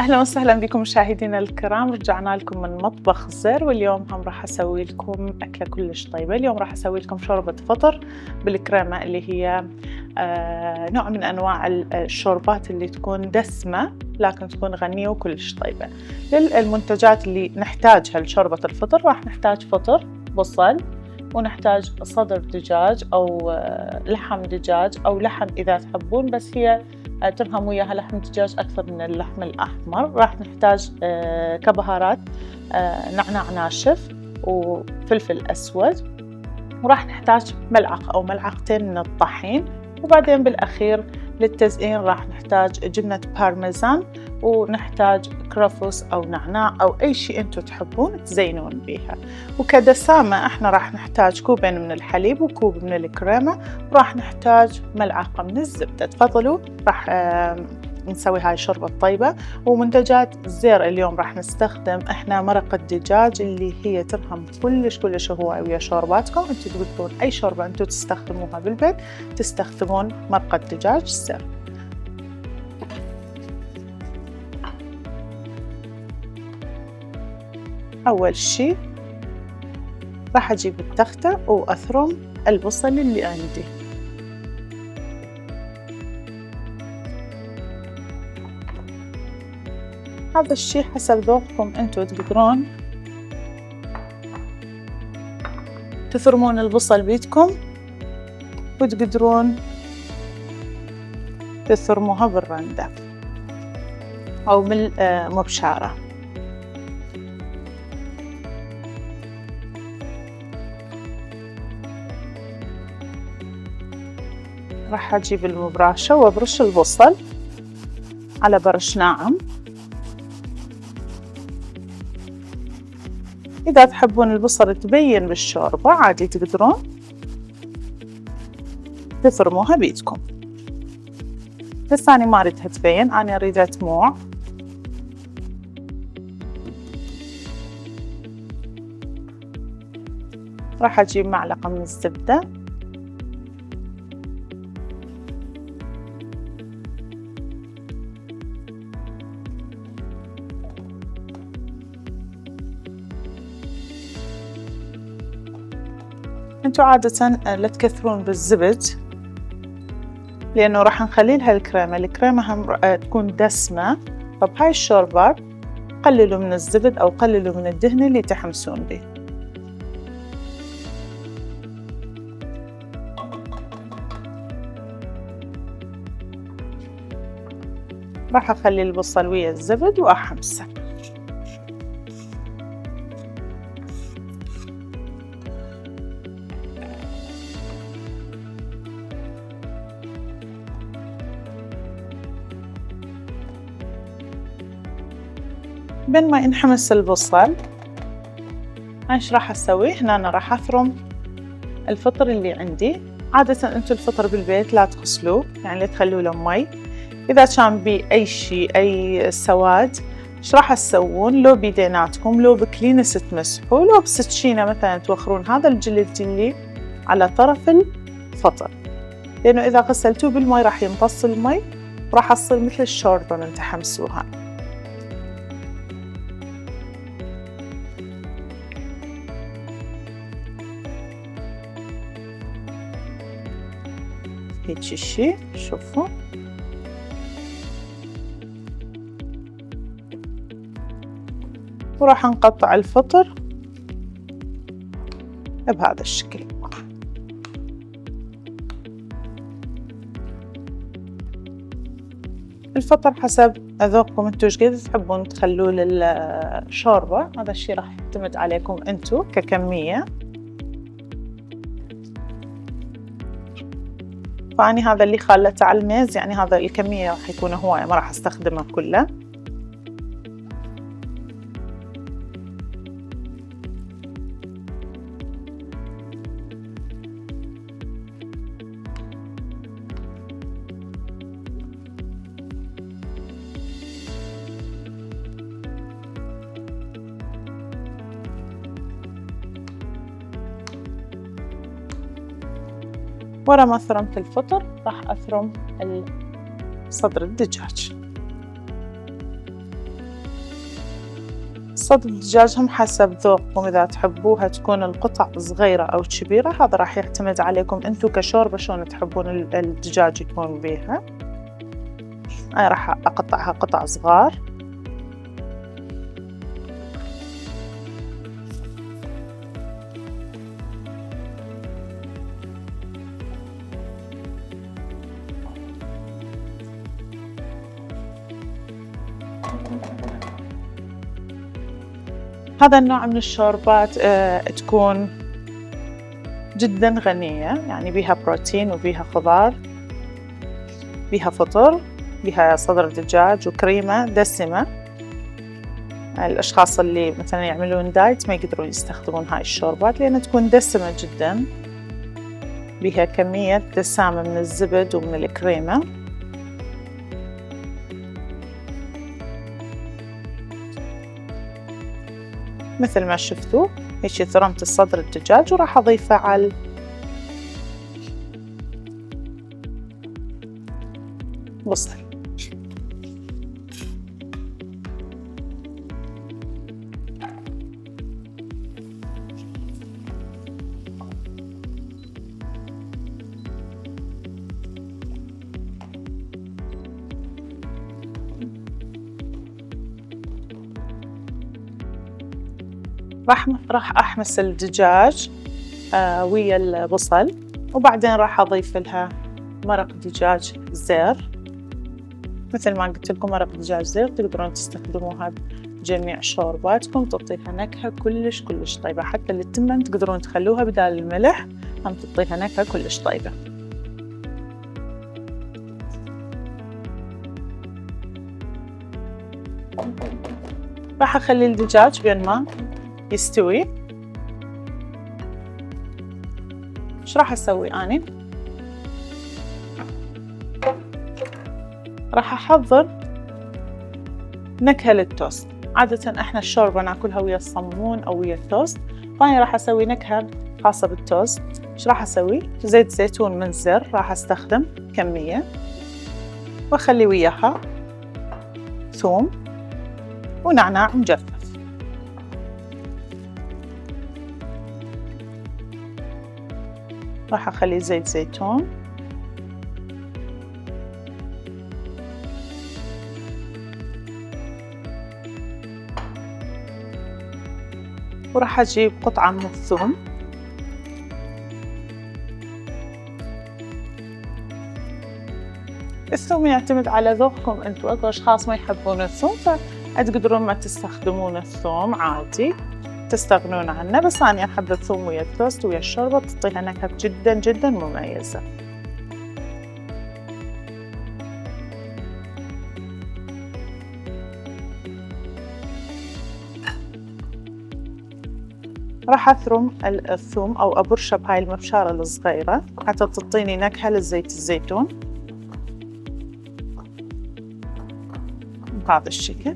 أهلا وسهلا بكم مشاهدينا الكرام، رجعنا لكم من مطبخ زر، واليوم هم راح أسوي لكم أكلة كلش طيبة. اليوم راح أسوي لكم شوربة فطر بالكريمة، اللي هي نوع من أنواع الشوربات اللي تكون دسمة لكن تكون غنية وكلش طيبة. للمنتجات اللي نحتاجها لشوربة الفطر، راح نحتاج فطر، بصل، ونحتاج صدر دجاج أو لحم دجاج أو لحم إذا تحبون، بس هي ترهم وياها لحم دجاج أكثر من اللحم الأحمر. راح نحتاج كبهارات نعناع ناشف وفلفل أسود، وراح نحتاج ملعقة أو ملعقتين من الطحين. وبعدين بالأخير للتزيين راح نحتاج جبنة بارميزان، ونحتاج كرفس أو نعناع أو أي شيء أنتم تحبون تزينون بيها. وكدسامة احنا راح نحتاج كوبين من الحليب وكوب من الكريمة، وراح نحتاج ملعقة من الزبدة. تفضلوا، راح نسوي هاي شوربة طيبة. ومنتجات زير اليوم راح نستخدم احنا مرق الدجاج، اللي هي ترهم كلش هواي ويا شورباتكم. انتم تقدرون اي شوربة انتم تستخدموها بالبيت تستخدمون مرق الدجاج زير. اول شي راح اجيب التختة واثرم البصل اللي عندي. هذا الشي حسب ذوقكم، انتم تقدرون تثرمون البصل بيدكم وتقدرون تثرموها بالرندة او بالمبشرة. راح اجيب المبراشة وابرش البصل على برش ناعم. إذا تحبون البصل تبين بالشوربة عادي تقدرون تثرموها بيدكم، بس أنا ما أريدها تبين، أنا أريدها تموع. راح أجيب معلقة من الزبدة، انتوا عادة لا تكثرون بالزبد لأنه راح نخلي لها الكريمة هم تكون دسمة. فبهاي الشوربات قللوا من الزبد أو قللوا من الدهن اللي تحمسون به. راح أخلي البصل ويا الزبد وأحمسه. بين ما ينحمس البصل، ايش راح اسوي هنا؟ انا راح اثرم الفطر اللي عندي. عادة انتم الفطر بالبيت لا تغسلوه، يعني لا تخلوا له مي. اذا كان بي اي شيء اي سواد، ايش راح تسوون؟ لو بيديناتكم، لو بكلينس تمسحوا، لو بسكينة مثلا توخرون هذا الجلد اللي على طرف الفطر، لانه اذا غسلتوه بالمي راح يمتص المي وراح تصير مثل الشوربة من تحمسوها. هيك الشي شوفوا. وراح نقطع الفطر بهذا الشكل. الفطر حسب ذوقكم انتو ايش قد تحبون تخلوه للشوربة، هذا الشي راح يعتمد عليكم انتو ككمية. فأني هذا اللي خالته على الميز، يعني هذا الكمية راح يكون هواية، ما راح استخدمه كله. ورا ما ثرمت الفطر راح أثرم صدر الدجاج. صدر الدجاج هم حسب ذوقكم، إذا تحبوها تكون القطع صغيرة أو كبيرة هذا راح يعتمد عليكم انتو كشوربة شلون تحبون الدجاج يكون بيها. أنا راح أقطعها قطع صغار. هذا النوع من الشوربات تكون جدا غنية، يعني بيها بروتين وبيها خضار، بيها فطر، بيها صدر دجاج وكريمة دسمة. الأشخاص اللي مثلا يعملون دايت ما يقدرون يستخدمون هاي الشوربات لأنها تكون دسمة جدا، بيها كمية دسامة من الزبد ومن الكريمة. مثل ما شفتوا هيك ثرمت الصدر الدجاج وراح أضيفه على البصل. راح أحمس الدجاج ويا البصل، وبعدين راح أضيف لها مرق دجاج زير. مثل ما قلت لكم مرق دجاج زير تقدرون تستخدموها بجميع شورباتكم، تعطيها نكهة كلش طيبة. حتى التمن تقدرون تخلوها بدال الملح، هم تعطيها نكهة كلش طيبة. راح أخلي الدجاج بين ما يستوي. ايش راح اسوي اني؟ راح احضر نكهة للتوست. عادة احنا الشوربة ناكلها ويا الصمون او ويا التوست، فاني راح اسوي نكهة خاصة بالتوست. ايش راح اسوي؟ زيت زيتون من زر راح استخدم كمية، واخلي وياها ثوم ونعناع مجفف. راح أخلي زيت زيتون وراح أجيب قطعة من الثوم الثوم يعتمد على ذوقكم انتم، اكو اشخاص ما يحبون الثوم فتقدرون ما تستخدمون الثوم عادي، تستغنون عنه. بس أنا أحب الثوم ويا التوست ويا الشوربة، تعطيها نكهة جدا مميزة. راح أثرم الثوم أو أبرشه بهاي المبشرة الصغيرة حتى تعطيني نكهة للزيت الزيتون بهذا الشكل.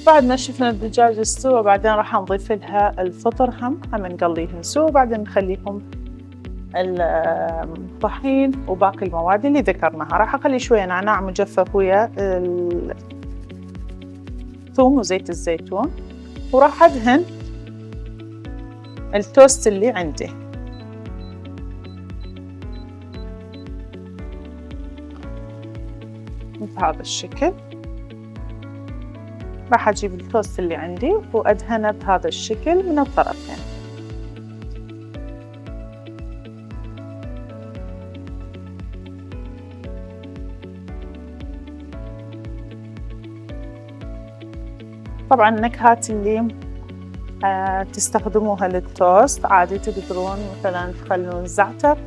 بعد ما شفنا الدجاج استوى بعدين راح نضيف لها الفطر، هم نقليهم سوا، بعدين نخليهم الطحين وباقي المواد اللي ذكرناها. راح اخلي شويه نعناع مجفف ويا الثوم وزيت الزيتون، وراح ادهن التوست اللي عندي بهذا الشكل. راح اجيب التوست اللي عندي وادهنه بهذا الشكل من الطرفين. طبعا النكهات اللي تستخدموها للتوست عادي تقدرون مثلا تخلون زعتر،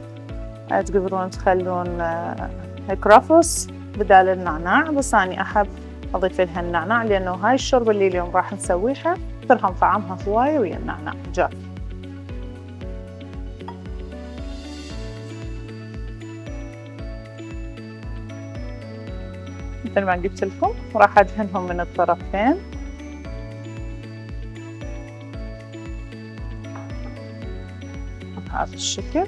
تقدرون تخلون كرفس بدال النعناع، بس أنا أحب أضيف لها النعناع لأنه هاي الشوربة اللي اليوم راح نسويها ترهم طعمها هواية ويا النعناع جاف. مثل ما قلت لكم راح أدهنهم من الطرفين بهذا الشكل.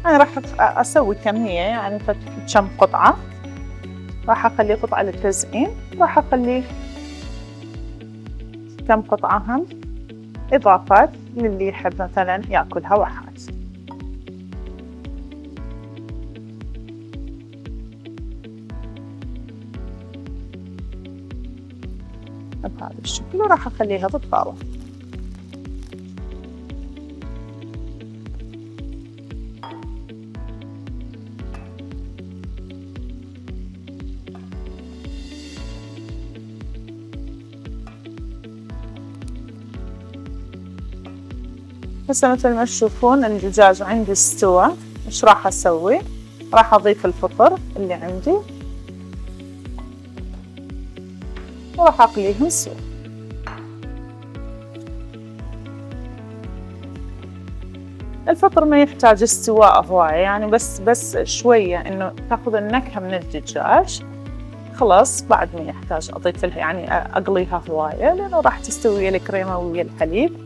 أنا راح أسوي كمية يعني كم قطعة، راح أخلي قطعة للتزيين، راح أخلي كم قطعة هم إضافات للي يحب مثلاً يأكلها واحد. بهذا الشكل وراح أخليها بالطاولة. هسه مثل ما تشوفون الدجاج عندي استوى. إيش راح أسوي؟ راح أضيف الفطر اللي عندي وراح أقليهم سوا. الفطر ما يحتاج استواء هواية يعني بس شوية إنه تاخذ النكهة من الدجاج. خلاص بعد ما يحتاج أضيف لها يعني أقليها هواية لأنه راح تستوي ويا الكريمة ويا الحليب.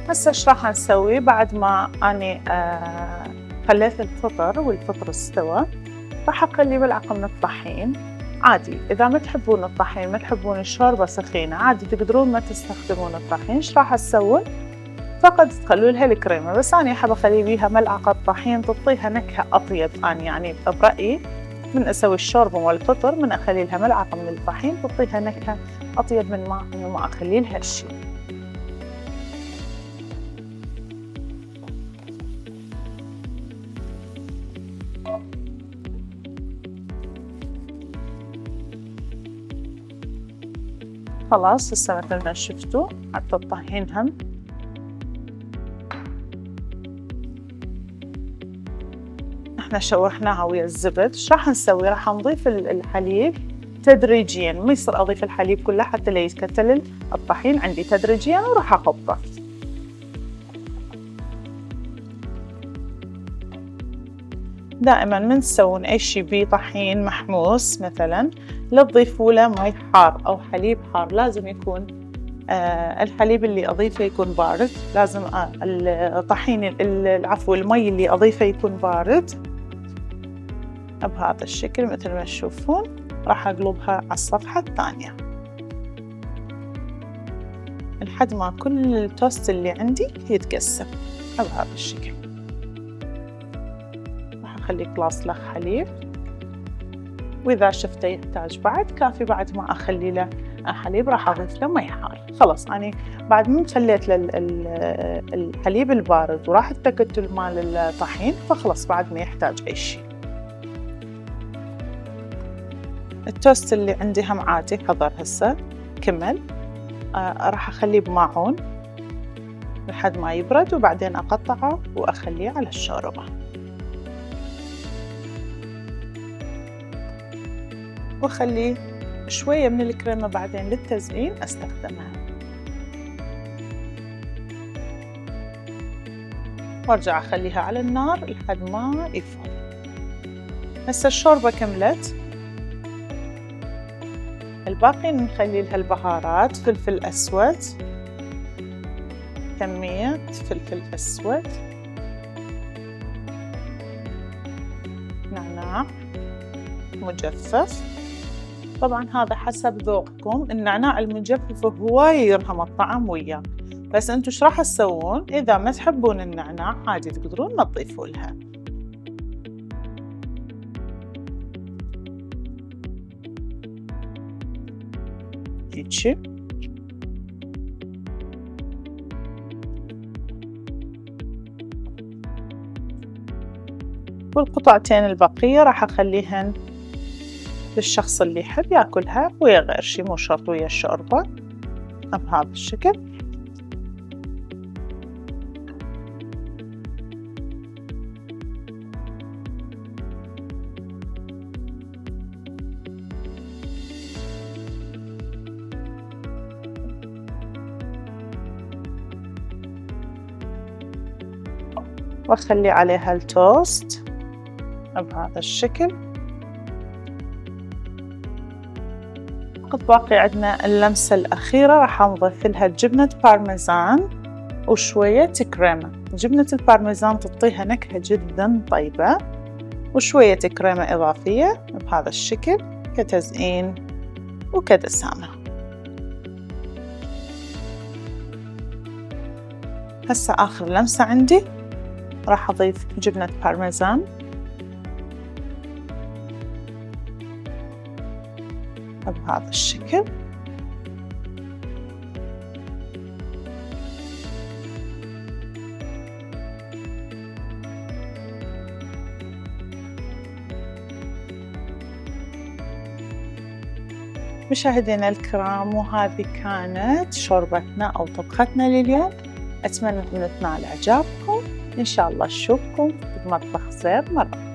هسه إيش راح نسوي بعد ما أني خليت الفطر والفطر استوى؟ راح أقلي ملعقة من الطحين. عادي إذا ما تحبون الطحين ما تحبون الشوربة سخينة عادي تقدرون ما تستخدمون الطحين. إيش راح أسوي؟ فقط تخلوا لها الكريمة، بس أنا أحب أخلي بيها ملعقة طحين تعطيها نكهة أطيب. أنا يعني برأيي من أسوي الشوربة والفطر من أخلي لها ملعقة من الطحين تعطيها نكهة أطيب من ما أخلي لها شيء. خلاص هسه مثل ما شفتوا حتى الطحين هم احنا شوحناها ويا الزبد. ايش راح نسوي؟ راح نضيف الحليب تدريجيا، ما يصير اضيف الحليب كله حتى لا يتكتل الطحين عندي تدريجيا وراح اخبطه. دائما من تسوون اي شي بيه طحين محموس مثلا لا تضيفوا له مي حار او حليب حار، لازم يكون الحليب اللي اضيفه يكون بارد، لازم الطحين العفو المي اللي اضيفه يكون بارد. بهذا الشكل مثل ما تشوفون راح اقلبها على الصفحة الثانية لحد ما كل التوست اللي عندي يتقسم بهذا الشكل. راح اخلي كلاس له حليب، واذا شفته يحتاج بعد كافي بعد ما اخلي له حليب راح اضيف له مي حار. خلاص اني بعد ما خليت الحليب البارد وراح التكتل مال الطحين فخلاص بعد ما يحتاج اي شيء. التوست اللي عندي هم عادي حضر هسه كمل. راح اخليه بماعون لحد ما يبرد وبعدين اقطعه واخليه على الشوربة واخليه شوية من الكريمة بعدين للتزيين استخدمها وارجع اخليها على النار لحد ما يفور. هسه الشوربة كملت، الباقي نخلي لها البهارات. فلفل أسود، كمية فلفل أسود، نعناع مجفف. طبعا هذا حسب ذوقكم، النعناع المجفف هواية يرهم الطعم وياه، بس انتو ايش راح تسوون؟ إذا ما تحبون النعناع عادي تقدرون ما تضيفوا لها. هيجي والقطعتين البقية راح أخليهن للشخص اللي يحب ياكلها ويا غير شي، مو شرط ويا الشوربة، بهذا الشكل. وأخلي عليها التوست بهذا الشكل. باقي عندنا اللمسة الأخيرة، راح نضيف لها جبنة بارميزان وشوية كريمة. جبنة البارميزان تعطيها نكهة جدا طيبة، وشوية كريمة إضافية بهذا الشكل كتزيين وكدسامة. هسه آخر لمسة عندي راح أضيف جبنة بارميزان بهذا الشكل. مشاهدينا الكرام، وهذه كانت شوربتنا أو طبختنا لليوم. أتمنى أن تنال إعجابكم. إن شاء الله أشوفكم في مطبخ زير مرة.